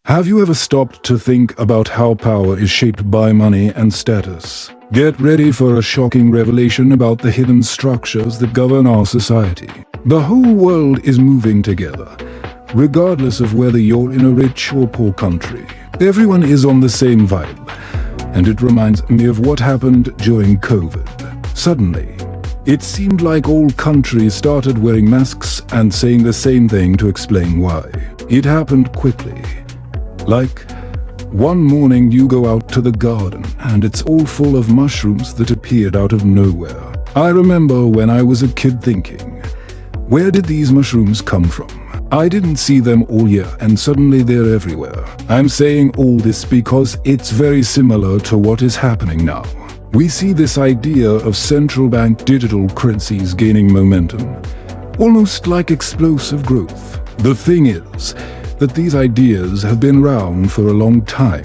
Have you ever stopped to think about how power is shaped by money and status? Get ready for a shocking revelation about the hidden structures that govern our society. The whole world is moving together, regardless of whether you're in a rich or poor country. Everyone is on the same vibe, and it reminds me of what happened during COVID. Suddenly, it seemed like all countries started wearing masks and saying the same thing to explain why. It happened quickly. Like, one morning you go out to the garden and it's all full of mushrooms that appeared out of nowhere. I remember when I was a kid thinking, where did these mushrooms come from? I didn't see them all year and suddenly they're everywhere. I'm saying all this because it's very similar to what is happening now. We see this idea of central bank digital currencies gaining momentum, almost like explosive growth. The thing is that these ideas have been around for a long time.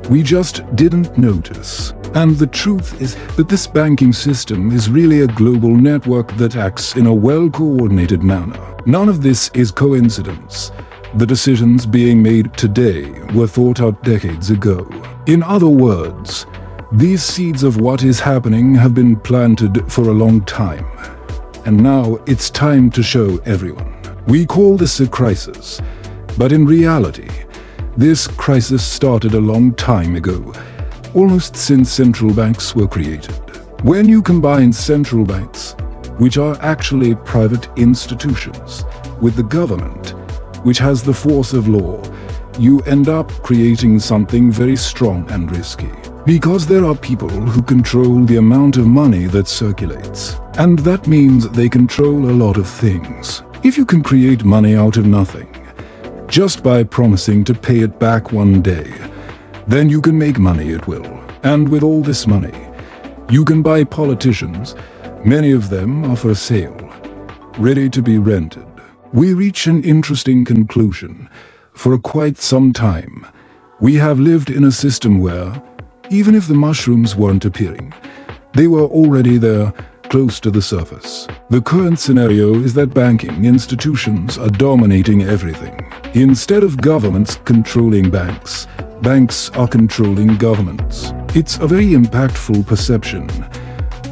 We just didn't notice. And the truth is that this banking system is really a global network that acts in a well-coordinated manner. None of this is coincidence. The decisions being made today were thought out decades ago. In other words, these seeds of what is happening have been planted for a long time. And now it's time to show everyone. We call this a crisis. But in reality, this crisis started a long time ago, almost since central banks were created. When you combine central banks, which are actually private institutions, with the government, which has the force of law, you end up creating something very strong and risky. Because there are people who control the amount of money that circulates. And that means they control a lot of things. If you can create money out of nothing, just by promising to pay it back one day, then you can make money at will. And with all this money, you can buy politicians. Many of them are for sale, ready to be rented. We reach an interesting conclusion. For quite some time, we have lived in a system where, even if the mushrooms weren't appearing, they were already there, close to the surface. The current scenario is that banking institutions are dominating everything. Instead of governments controlling banks, banks are controlling governments. It's a very impactful perception,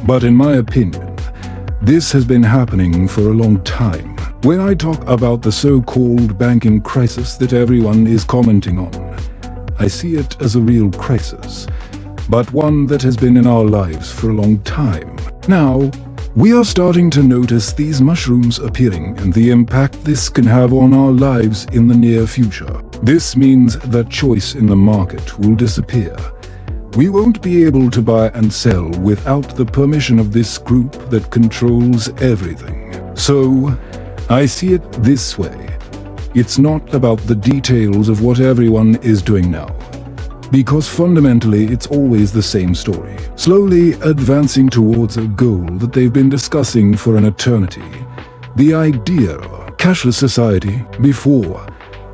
but in my opinion, this has been happening for a long time. When I talk about the so-called banking crisis that everyone is commenting on, I see it as a real crisis, but one that has been in our lives for a long time. Now, we are starting to notice these mushrooms appearing and the impact this can have on our lives in the near future. This means that choice in the market will disappear. We won't be able to buy and sell without the permission of this group that controls everything. So, I see it this way. It's not about the details of what everyone is doing now, because fundamentally it's always the same story, slowly advancing towards a goal that they've been discussing for an eternity. The idea of cashless society. Before,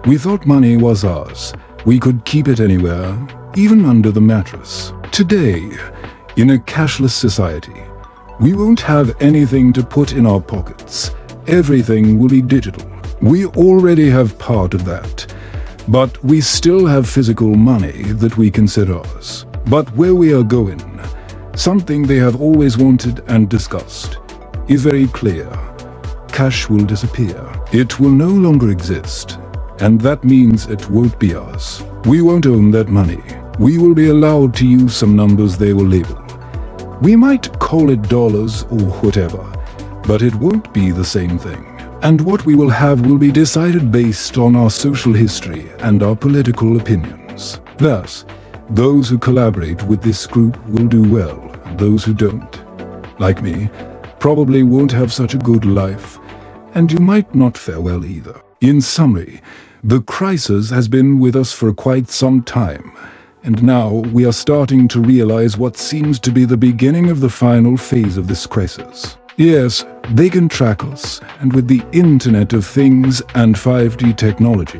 we thought money was ours. We could keep it anywhere, even under the mattress. Today, in a cashless society, we won't have anything to put in our pockets. Everything will be digital. We already have part of that. But we still have physical money that we consider ours. But where we are going, something they have always wanted and discussed, is very clear. Cash will disappear. It will no longer exist. And that means it won't be ours. We won't own that money. We will be allowed to use some numbers they will label. We might call it dollars or whatever, but it won't be the same thing. And what we will have will be decided based on our social history and our political opinions. Thus, those who collaborate with this group will do well, and those who don't, like me, probably won't have such a good life, and you might not fare well either. In summary, the crisis has been with us for quite some time, and now we are starting to realize what seems to be the beginning of the final phase of this crisis. Yes, they can track us, and with the Internet of Things and 5G technology,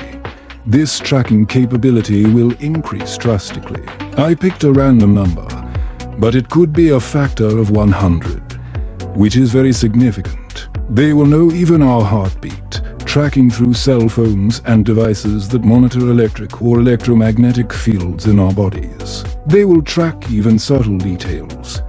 this tracking capability will increase drastically. I picked a random number, but it could be a factor of 100, which is very significant. They will know even our heartbeat, tracking through cell phones and devices that monitor electric or electromagnetic fields in our bodies. They will track even subtle details.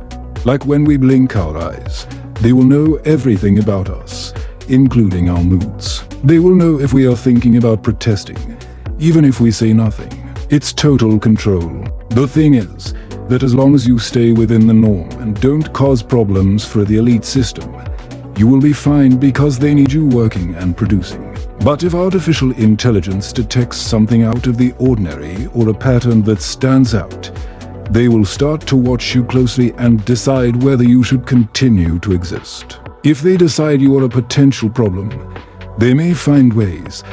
Like when we blink our eyes, they will know everything about us, including our moods. They will know if we are thinking about protesting, even if we say nothing. It's total control. The thing is that as long as you stay within the norm and don't cause problems for the elite system, you will be fine because they need you working and producing. But if artificial intelligence detects something out of the ordinary or a pattern that stands out, they will start to watch you closely and decide whether you should continue to exist. If they decide you are a potential problem, they may find ways,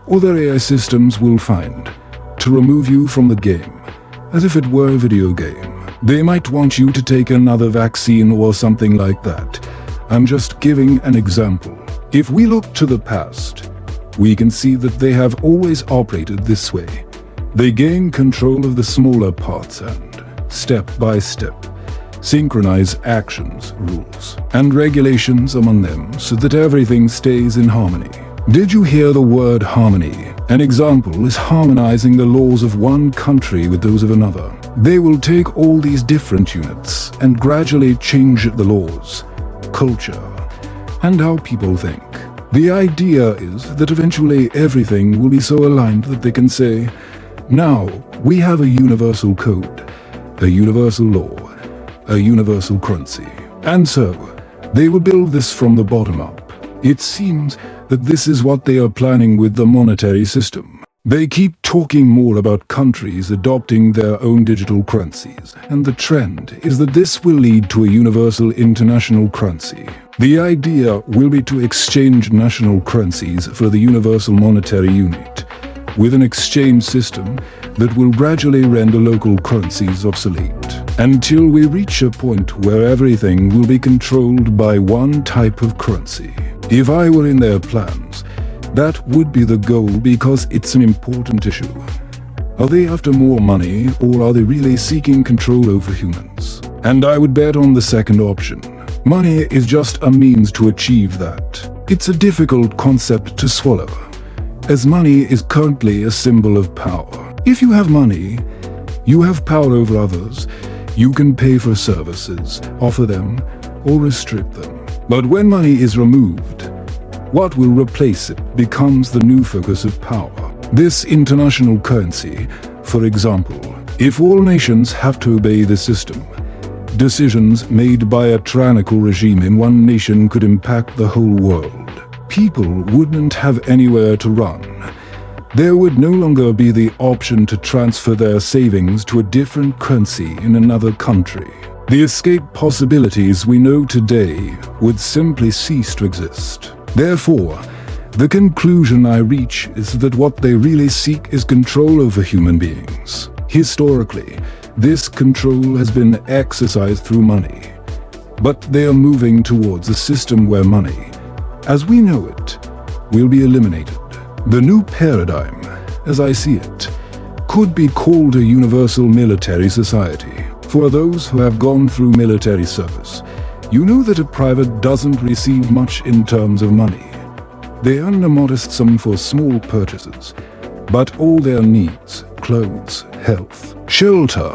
or their AI systems will find, to remove you from the game, as if it were a video game. They might want you to take another vaccine or something like that. I'm just giving an example. If we look to the past, we can see that they have always operated this way. They gain control of the smaller parts and, step by step, synchronize actions, rules, and regulations among them so that everything stays in harmony. Did you hear the word harmony? An example is harmonizing the laws of one country with those of another. They will take all these different units and gradually change the laws, culture, and how people think. The idea is that eventually everything will be so aligned that they can say, now we have a universal code, a universal law, a universal currency. And so, they will build this from the bottom up. It seems that this is what they are planning with the monetary system. They keep talking more about countries adopting their own digital currencies, and the trend is that this will lead to a universal international currency. The idea will be to exchange national currencies for the universal monetary unit, with an exchange system that will gradually render local currencies obsolete, until we reach a point where everything will be controlled by one type of currency. If I were in their plans, that would be the goal because it's an important issue. Are they after more money, or are they really seeking control over humans? And I would bet on the second option. Money is just a means to achieve that. It's a difficult concept to swallow, as money is currently a symbol of power. If you have money, you have power over others. You can pay for services, offer them, or restrict them. But when money is removed, what will replace it becomes the new focus of power. This international currency, for example, if all nations have to obey the system, decisions made by a tyrannical regime in one nation could impact the whole world. People wouldn't have anywhere to run. There would no longer be the option to transfer their savings to a different currency in another country. The escape possibilities we know today would simply cease to exist. Therefore, the conclusion I reach is that what they really seek is control over human beings. Historically, this control has been exercised through money, but they are moving towards a system where money, as we know it, will be eliminated. The new paradigm, as I see it, could be called a universal military society. For those who have gone through military service, you know that a private doesn't receive much in terms of money. They earn a modest sum for small purchases, but all their needs, clothes, health, shelter,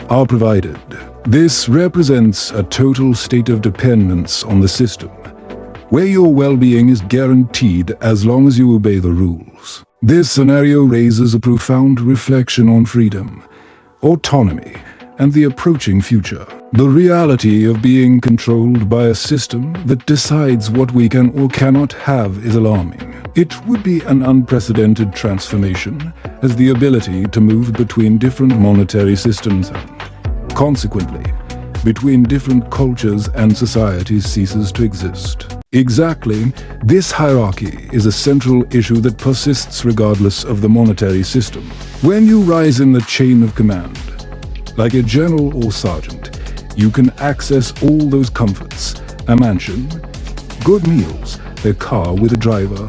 are provided. This represents a total state of dependence on the system, where your well-being is guaranteed as long as you obey the rules. This scenario raises a profound reflection on freedom, autonomy, and the approaching future. The reality of being controlled by a system that decides what we can or cannot have is alarming. It would be an unprecedented transformation, as the ability to move between different monetary systems and, consequently, between different cultures and societies ceases to exist. Exactly, this hierarchy is a central issue that persists regardless of the monetary system. When you rise in the chain of command, like a general or sergeant, you can access all those comforts: a mansion, good meals, a car with a driver,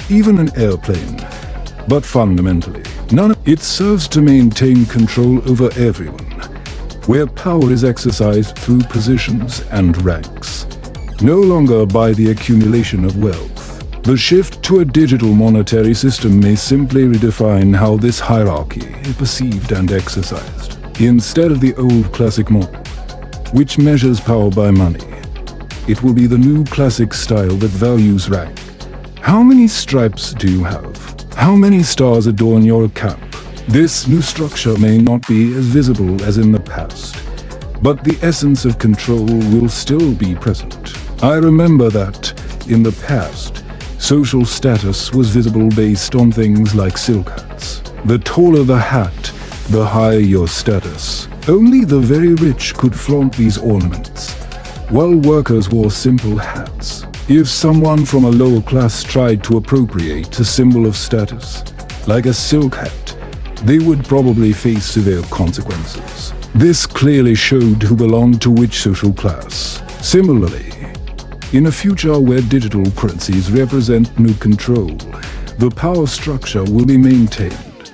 even an airplane. But fundamentally, none of it serves to maintain control over everyone, where power is exercised through positions and ranks, no longer by the accumulation of wealth. The shift to a digital monetary system may simply redefine how this hierarchy is perceived and exercised. Instead of the old classic model, which measures power by money, it will be the new classic style that values rank. How many stripes do you have? How many stars adorn your cap? This new structure may not be as visible as in the past, but the essence of control will still be present. I remember that, in the past, social status was visible based on things like silk hats. The taller the hat, the higher your status. Only the very rich could flaunt these ornaments, while workers wore simple hats. If someone from a lower class tried to appropriate a symbol of status, like a silk hat, they would probably face severe consequences. This clearly showed who belonged to which social class. Similarly, in a future where digital currencies represent new control, the power structure will be maintained,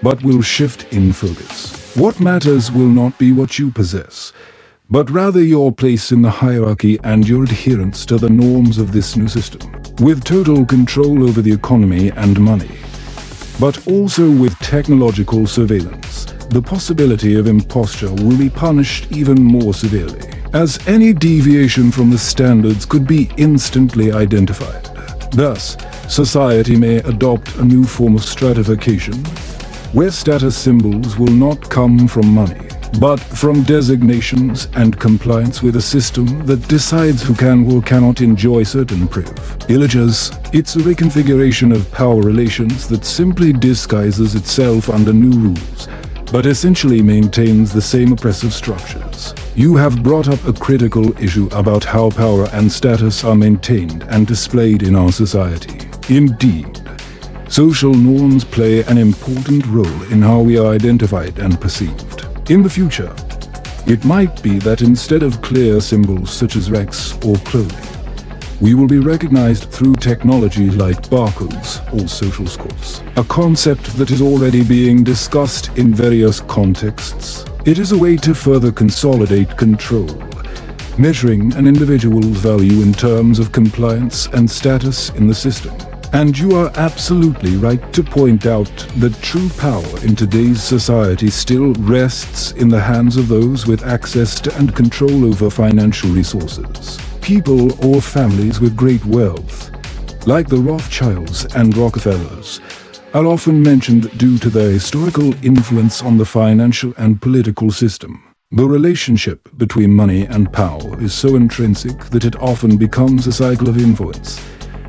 but will shift in focus. What matters will not be what you possess, but rather your place in the hierarchy and your adherence to the norms of this new system. With total control over the economy and money, but also with technological surveillance, the possibility of imposture will be punished even more severely, as any deviation from the standards could be instantly identified. Thus, society may adopt a new form of stratification, where status symbols will not come from money, but from designations and compliance with a system that decides who can or cannot enjoy certain privileges. It's a reconfiguration of power relations that simply disguises itself under new rules, but essentially maintains the same oppressive structures. You have brought up a critical issue about how power and status are maintained and displayed in our society. Indeed, social norms play an important role in how we are identified and perceived. In the future, it might be that instead of clear symbols such as ranks or clothing, we will be recognized through technology like barcodes or social scores, a concept that is already being discussed in various contexts. It is a way to further consolidate control, measuring an individual's value in terms of compliance and status in the system. And you are absolutely right to point out that true power in today's society still rests in the hands of those with access to and control over financial resources. People or families with great wealth, like the Rothschilds and Rockefellers, are often mentioned due to their historical influence on the financial and political system. The relationship between money and power is so intrinsic that it often becomes a cycle of influence.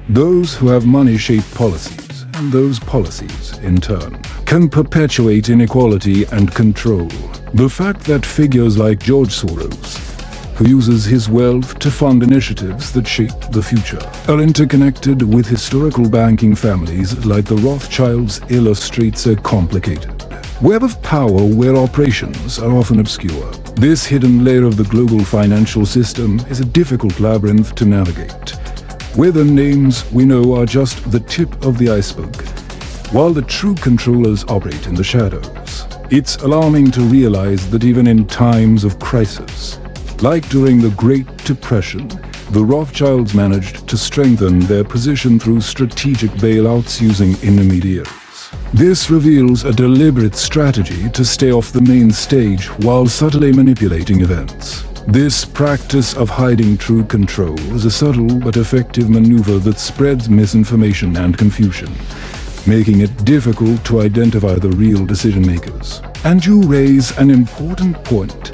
Those who have money shape policies, and those policies, in turn, can perpetuate inequality and control. The fact that figures like George Soros, who uses his wealth to fund initiatives that shape the future, are interconnected with historical banking families like the Rothschilds illustrates a complicated web of power where operations are often obscure. This hidden layer of the global financial system is a difficult labyrinth to navigate, where the names we know are just the tip of the iceberg, while the true controllers operate in the shadows. It's alarming to realize that even in times of crisis, like during the Great Depression, the Rothschilds managed to strengthen their position through strategic bailouts using intermediaries. This reveals a deliberate strategy to stay off the main stage while subtly manipulating events. This practice of hiding true control is a subtle but effective maneuver that spreads misinformation and confusion, making it difficult to identify the real decision-makers. And you raise an important point: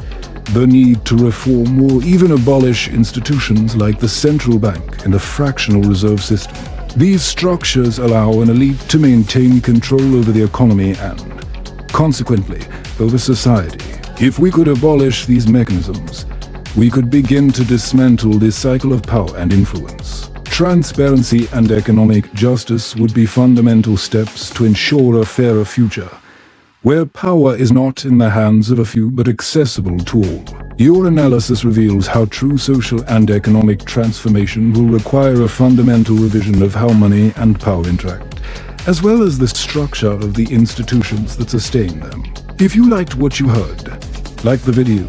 the need to reform or even abolish institutions like the central bank and the fractional reserve system. These structures allow an elite to maintain control over the economy and, consequently, over society. If we could abolish these mechanisms, we could begin to dismantle this cycle of power and influence. Transparency and economic justice would be fundamental steps to ensure a fairer future, where power is not in the hands of a few but accessible to all. Your analysis reveals how true social and economic transformation will require a fundamental revision of how money and power interact, as well as the structure of the institutions that sustain them. If you liked what you heard, like the video,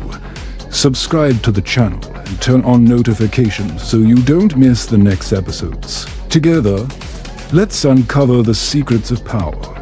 subscribe to the channel and turn on notifications so you don't miss the next episodes. Together, let's uncover the secrets of power.